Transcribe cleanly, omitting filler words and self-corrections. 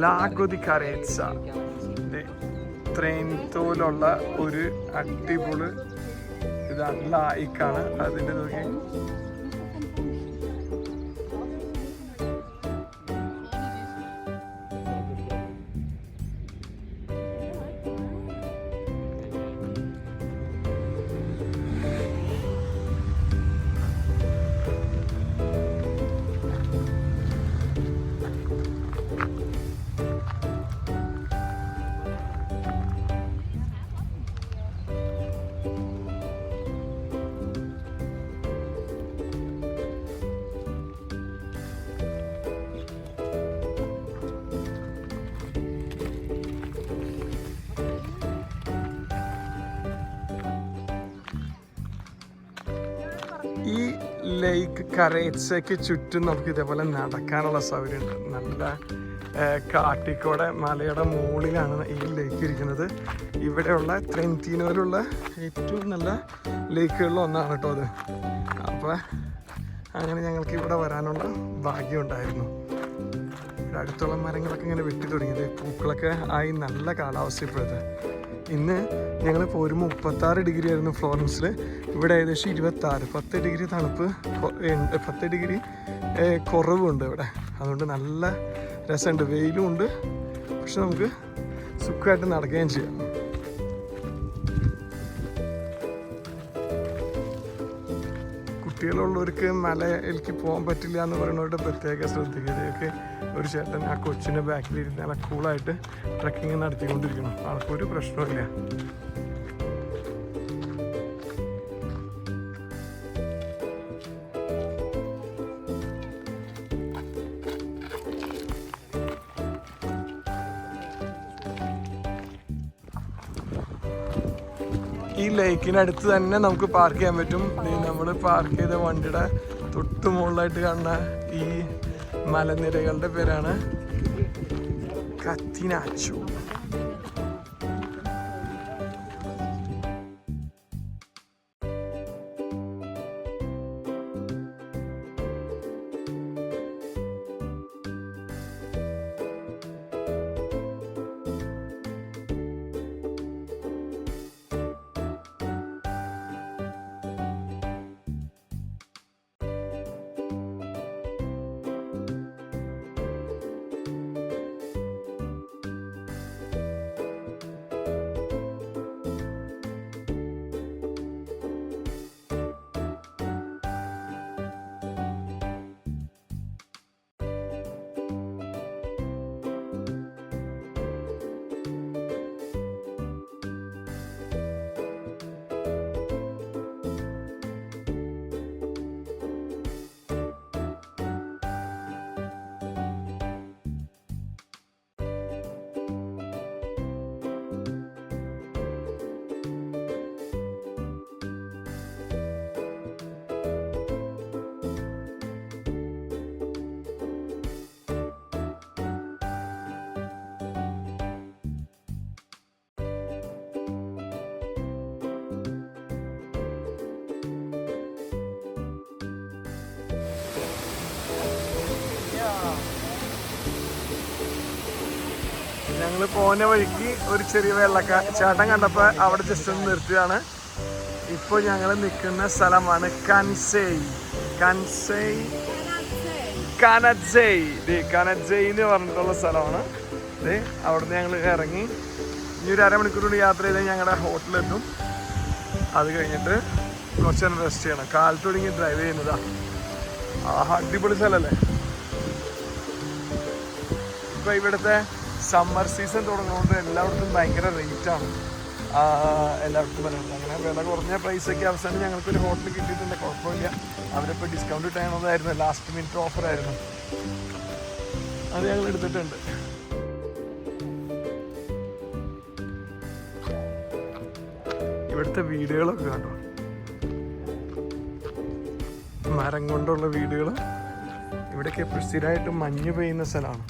ലാഗോ the കരേറ്റ്സ. ട്രെയിൻതോലുള്ള ഒരു അടിപൊളി ഇതാണ്, ലായിക്കാണ് അതിൻ്റെ. നോക്കി, ഈ ലേക്ക് കരേറ്റ്സയ്ക്ക് ചുറ്റും നമുക്ക് ഇതേപോലെ നടക്കാനുള്ള സൗകര്യമുണ്ട്. നല്ല കാട്ടിക്കോടെ മലയുടെ മുകളിലാണ് ഈ ലേക്ക് ഇരിക്കുന്നത്. ഇവിടെയുള്ള ട്രെന്റീനോയിലുള്ള ഏറ്റവും നല്ല ലേക്കുകളിൽ ഒന്നാണ് കേട്ടോ അത്. അപ്പോൾ അങ്ങനെ ഞങ്ങൾക്ക് ഇവിടെ വരാനുള്ള ഭാഗ്യമുണ്ടായിരുന്നു. ഇവിടെ അടുത്തുള്ള മരങ്ങളൊക്കെ ഇങ്ങനെ വെട്ടി തുടങ്ങിയത്, പൂക്കളൊക്കെ ആയി നല്ല കാലാവസ്ഥ ഇപ്പോഴത്തെ. ഇന്ന് ഞങ്ങൾ പോരുമ്പോൾ 36 ഡിഗ്രി ആയിരുന്നു ഫ്ലോറൻസിൽ. ഇവിടെ ഏകദേശം 26, 10 ഡിഗ്രി തണുപ്പ്, 10 ഡിഗ്രി കുറവുണ്ട് ഇവിടെ. അതുകൊണ്ട് നല്ല രസമുണ്ട്, വെയിലും ഉണ്ട്, പക്ഷെ നമുക്ക് സുഖമായിട്ട് നടക്കുകയും ചെയ്യാം. കുട്ടികളുള്ളവർക്ക് മലയിലേക്ക് പോകാൻ പറ്റില്ല എന്ന് പറയുന്നവരുടെ പ്രത്യേക ശ്രദ്ധിക്കുകയൊക്കെ. ഒരു ചേട്ടൻ ആ കൊച്ചിൻ്റെ ബാക്കിലിരുന്ന് നല്ല കൂളായിട്ട് ട്രക്കിങ് നടത്തിക്കൊണ്ടിരിക്കണം. ആൾക്കൊരു പ്രശ്നമില്ല. ഈ ലേക്കിനടുത്ത് തന്നെ നമുക്ക് പാർക്ക് ചെയ്യാൻ പറ്റും. നമ്മൾ പാർക്ക് ചെയ്ത വണ്ടിയുടെ തൊട്ട് മുകളിലായിട്ട് കാണുന്ന ഈ മലനിരകളുടെ പേരാണ് കത്തിനാച്ചു. ഞങ്ങൾ പോകുന്ന വഴിക്ക് ഒരു ചെറിയ വെള്ളച്ചാട്ടം കണ്ടപ്പോൾ അവിടെ ജസ്റ്റ് ഒന്ന് നിർത്തിയതാണ്. ഇപ്പോൾ ഞങ്ങൾ നിൽക്കുന്ന സ്ഥലമാണ് കാനറ്റ്സെയ് എന്ന് പറഞ്ഞിട്ടുള്ള സ്ഥലമാണ്. അവിടുന്ന് ഞങ്ങൾ ഇറങ്ങി ഇനി ഒരു അരമണിക്കൂർ കൂടി യാത്ര ചെയ്താൽ ഞങ്ങളുടെ ഹോട്ടലെത്തും. അത് കഴിഞ്ഞിട്ട് കുറച്ച് നേരം റെസ്റ്റ് ചെയ്യണം. കാലത്ത് തുടങ്ങി ഡ്രൈവ് ചെയ്യുന്നതാ. അടിപൊളി സ്ഥലമല്ലേ. ഇപ്പോൾ ഇവിടുത്തെ സമ്മർ സീസൺ തുടങ്ങുന്നതുകൊണ്ട് എല്ലായിടത്തും ഭയങ്കര റേറ്റാണ്. എല്ലായിടത്തും പറയുന്നത് അങ്ങനെ വില കുറഞ്ഞ പ്രൈസൊക്കെ അവസാനം ഞങ്ങൾക്കൊരു ഹോട്ടൽ കിട്ടിയിട്ടുണ്ട്. കുഴപ്പമില്ല, അവരിപ്പോൾ ഡിസ്കൗണ്ട് ഇട്ടാണതായിരുന്നു, ലാസ്റ്റ് മിനിറ്റ് ഓഫറായിരുന്നു. അത് ഞങ്ങൾ എടുത്തിട്ടുണ്ട്. ഇവിടുത്തെ വീടുകളൊക്കെ കണ്ടോ, മരം കൊണ്ടുള്ള വീടുകൾ. ഇവിടെയൊക്കെ സ്ഥിരമായിട്ട് മഞ്ഞ് പെയ്യുന്ന സ്ഥലമാണ്.